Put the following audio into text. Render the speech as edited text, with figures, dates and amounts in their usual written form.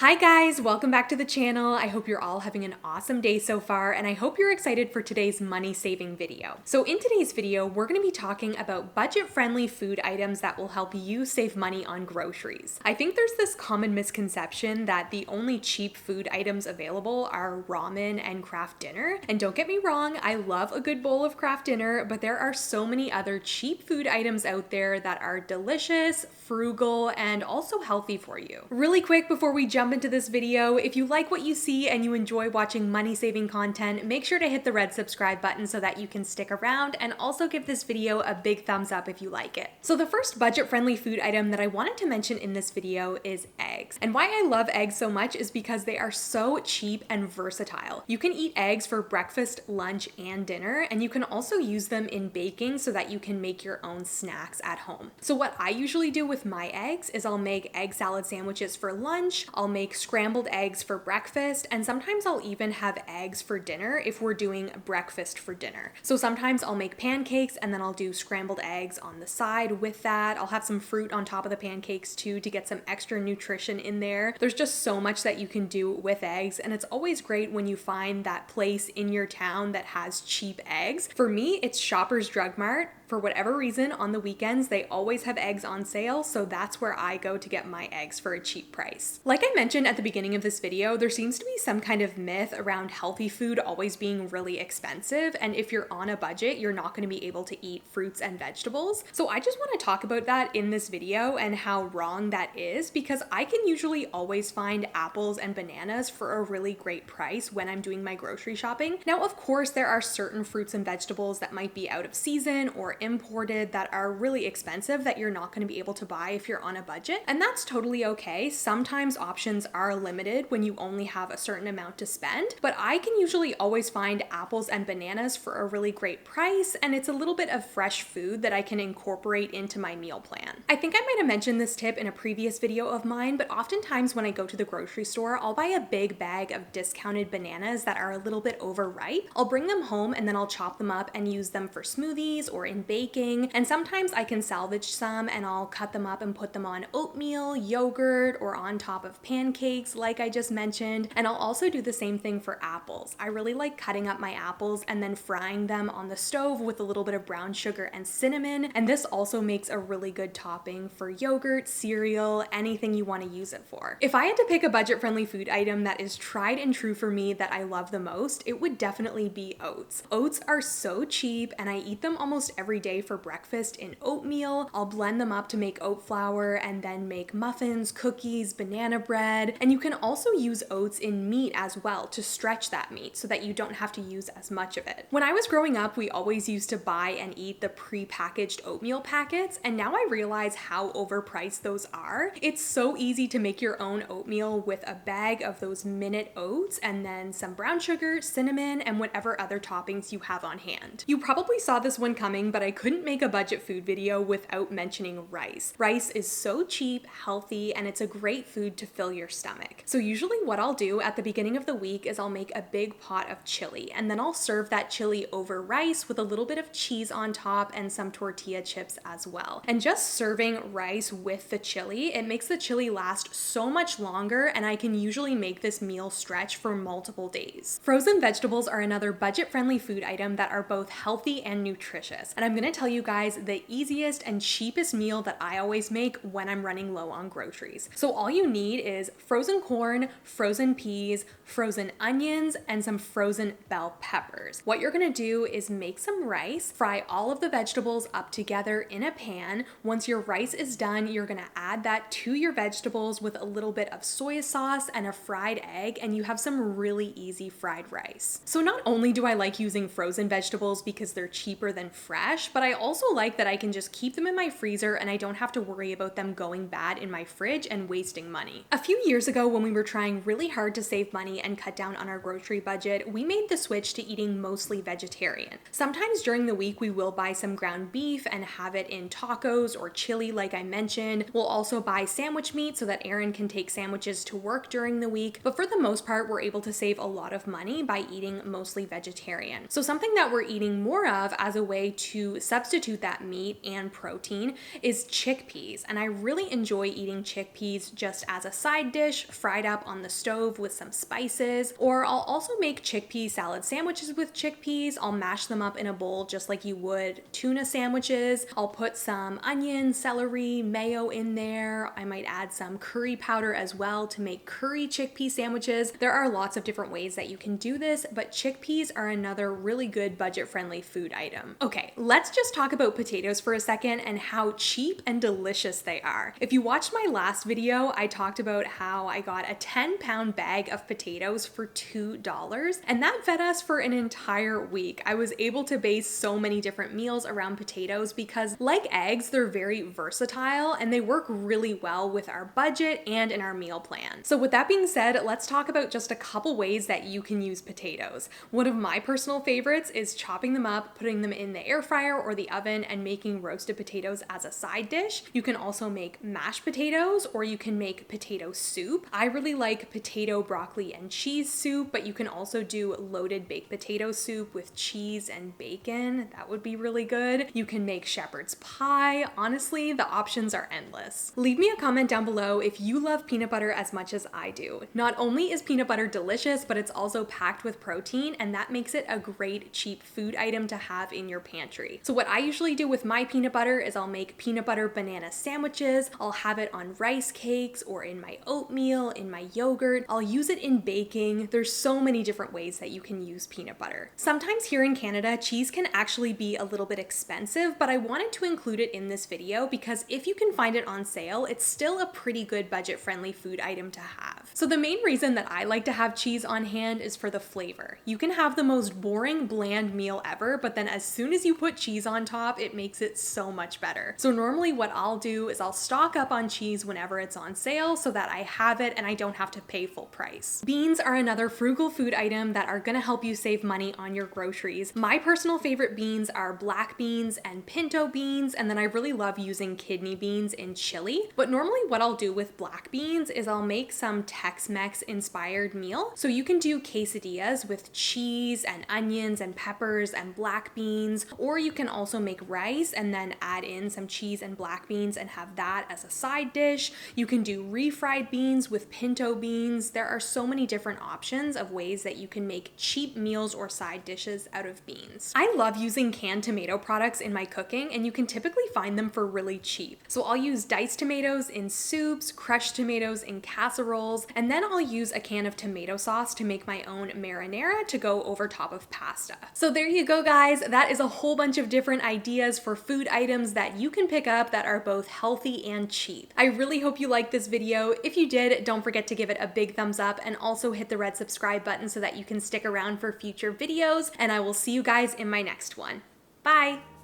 Hi guys, welcome back to the channel. I hope you're all having an awesome day so far, and I hope you're excited for today's money saving video. So in today's video, we're gonna be talking about budget-friendly food items that will help you save money on groceries. I think there's this common misconception that the only cheap food items available are ramen and Kraft dinner. And don't get me wrong, I love a good bowl of Kraft dinner, but there are so many other cheap food items out there that are delicious, frugal, and also healthy for you. Really quick before we jump into this video, if you like what you see and you enjoy watching money saving content, make sure to hit the red subscribe button so that you can stick around, and also give this video a big thumbs up if you like it. So the first budget friendly food item that I wanted to mention in this video is eggs. And why I love eggs so much is because they are so cheap and versatile. You can eat eggs for breakfast, lunch, and dinner, and you can also use them in baking so that you can make your own snacks at home. So what I usually do with my eggs is I'll make egg salad sandwiches for lunch, I'll make scrambled eggs for breakfast, and sometimes I'll even have eggs for dinner if we're doing breakfast for dinner. So sometimes I'll make pancakes and then I'll do scrambled eggs on the side with that. I'll have some fruit on top of the pancakes too to get some extra nutrition in there. There's just so much that you can do with eggs, and it's always great when you find that place in your town that has cheap eggs. For me, it's Shoppers Drug Mart. For whatever reason, on the weekends, they always have eggs on sale, so that's where I go to get my eggs for a cheap price. Like I mentioned at the beginning of this video, there seems to be some kind of myth around healthy food always being really expensive, and if you're on a budget, you're not going to be able to eat fruits and vegetables. So I just want to talk about that in this video and how wrong that is, because I can usually always find apples and bananas for a really great price when I'm doing my grocery shopping. Now, of course, there are certain fruits and vegetables that might be out of season or imported that are really expensive that you're not going to be able to buy if you're on a budget, and that's totally okay. Sometimes options are limited when you only have a certain amount to spend, but I can usually always find apples and bananas for a really great price, and it's a little bit of fresh food that I can incorporate into my meal plan. I think I might have mentioned this tip in a previous video of mine, but oftentimes when I go to the grocery store, I'll buy a big bag of discounted bananas that are a little bit overripe. I'll bring them home and then I'll chop them up and use them for smoothies or in baking, and sometimes I can salvage some and I'll cut them up and put them on oatmeal, yogurt, or on top of pancakes like I just mentioned. And I'll also do the same thing for apples. I really like cutting up my apples and then frying them on the stove with a little bit of brown sugar and cinnamon, and this also makes a really good topping for yogurt, cereal, anything you want to use it for. If I had to pick a budget-friendly food item that is tried and true for me that I love the most, it would definitely be oats. Oats are so cheap and I eat them almost every day for breakfast in oatmeal. I'll blend them up to make oat flour and then make muffins, cookies, banana bread, and you can also use oats in meat as well to stretch that meat so that you don't have to use as much of it. When I was growing up, we always used to buy and eat the pre-packaged oatmeal packets, and now I realize how overpriced those are. It's so easy to make your own oatmeal with a bag of those minute oats and then some brown sugar, cinnamon, and whatever other toppings you have on hand. You probably saw this one coming, but I couldn't make a budget food video without mentioning rice. Rice is so cheap, healthy, and it's a great food to fill your stomach. So usually what I'll do at the beginning of the week is I'll make a big pot of chili, and then I'll serve that chili over rice with a little bit of cheese on top and some tortilla chips as well. And just serving rice with the chili, it makes the chili last so much longer, and I can usually make this meal stretch for multiple days. Frozen vegetables are another budget-friendly food item that are both healthy and nutritious, and I'm gonna tell you guys the easiest and cheapest meal that I always make when I'm running low on groceries. So all you need is frozen corn, frozen peas, frozen onions, and some frozen bell peppers. What you're gonna do is make some rice, fry all of the vegetables up together in a pan. Once your rice is done, you're gonna add that to your vegetables with a little bit of soy sauce and a fried egg, and you have some really easy fried rice. So not only do I like using frozen vegetables because they're cheaper than fresh, but I also like that I can just keep them in my freezer and I don't have to worry about them going bad in my fridge and wasting money. A few years ago, when we were trying really hard to save money and cut down on our grocery budget, we made the switch to eating mostly vegetarian. Sometimes during the week, we will buy some ground beef and have it in tacos or chili like I mentioned. We'll also buy sandwich meat so that Aaron can take sandwiches to work during the week, but for the most part, we're able to save a lot of money by eating mostly vegetarian. So something that we're eating more of as a way to to substitute that meat and protein is chickpeas. And I really enjoy eating chickpeas just as a side dish, fried up on the stove with some spices. Or I'll also make chickpea salad sandwiches with chickpeas. I'll mash them up in a bowl just like you would tuna sandwiches. I'll put some onion, celery, mayo in there. I might add some curry powder as well to make curry chickpea sandwiches. There are lots of different ways that you can do this, but chickpeas are another really good budget-friendly food item. Okay, let's just talk about potatoes for a second and how cheap and delicious they are. If you watched my last video, I talked about how I got a 10-pound bag of potatoes for $2, and that fed us for an entire week. I was able to base so many different meals around potatoes because, like eggs, they're very versatile and they work really well with our budget and in our meal plan. So with that being said, let's talk about just a couple ways that you can use potatoes. One of my personal favorites is chopping them up, putting them in the air fryer or the oven, and making roasted potatoes as a side dish. You can also make mashed potatoes, or you can make potato soup. I really like potato, broccoli, and cheese soup, but you can also do loaded baked potato soup with cheese and bacon. That would be really good. You can make shepherd's pie. Honestly, the options are endless. Leave me a comment down below if you love peanut butter as much as I do. Not only is peanut butter delicious, but it's also packed with protein, and that makes it a great cheap food item to have in your pantry. So what I usually do with my peanut butter is I'll make peanut butter banana sandwiches. I'll have it on rice cakes or in my oatmeal, in my yogurt. I'll use it in baking. There's so many different ways that you can use peanut butter. Sometimes here in Canada, cheese can actually be a little bit expensive, but I wanted to include it in this video because if you can find it on sale, it's still a pretty good budget-friendly food item to have. So the main reason that I like to have cheese on hand is for the flavor. You can have the most boring, bland meal ever, but then as soon as you put cheese on top, it makes it so much better. So normally what I'll do is I'll stock up on cheese whenever it's on sale so that I have it and I don't have to pay full price. Beans are another frugal food item that are gonna help you save money on your groceries. My personal favorite beans are black beans and pinto beans, and then I really love using kidney beans in chili. But normally what I'll do with black beans is I'll make some Tex-Mex inspired meal. So you can do quesadillas with cheese and onions and peppers and black beans, or you can also make rice and then add in some cheese and black beans and have that as a side dish. You can do refried beans with pinto beans. There are so many different options of ways that you can make cheap meals or side dishes out of beans. I love using canned tomato products in my cooking, and you can typically find them for really cheap. So I'll use diced tomatoes in soups, crushed tomatoes in casseroles, and then I'll use a can of tomato sauce to make my own marinara to go over top of pasta. So there you go, guys. That is a whole bunch of different ideas for food items that you can pick up that are both healthy and cheap. I really hope you liked this video. If you did, don't forget to give it a big thumbs up and also hit the red subscribe button so that you can stick around for future videos, and I will see you guys in my next one. Bye!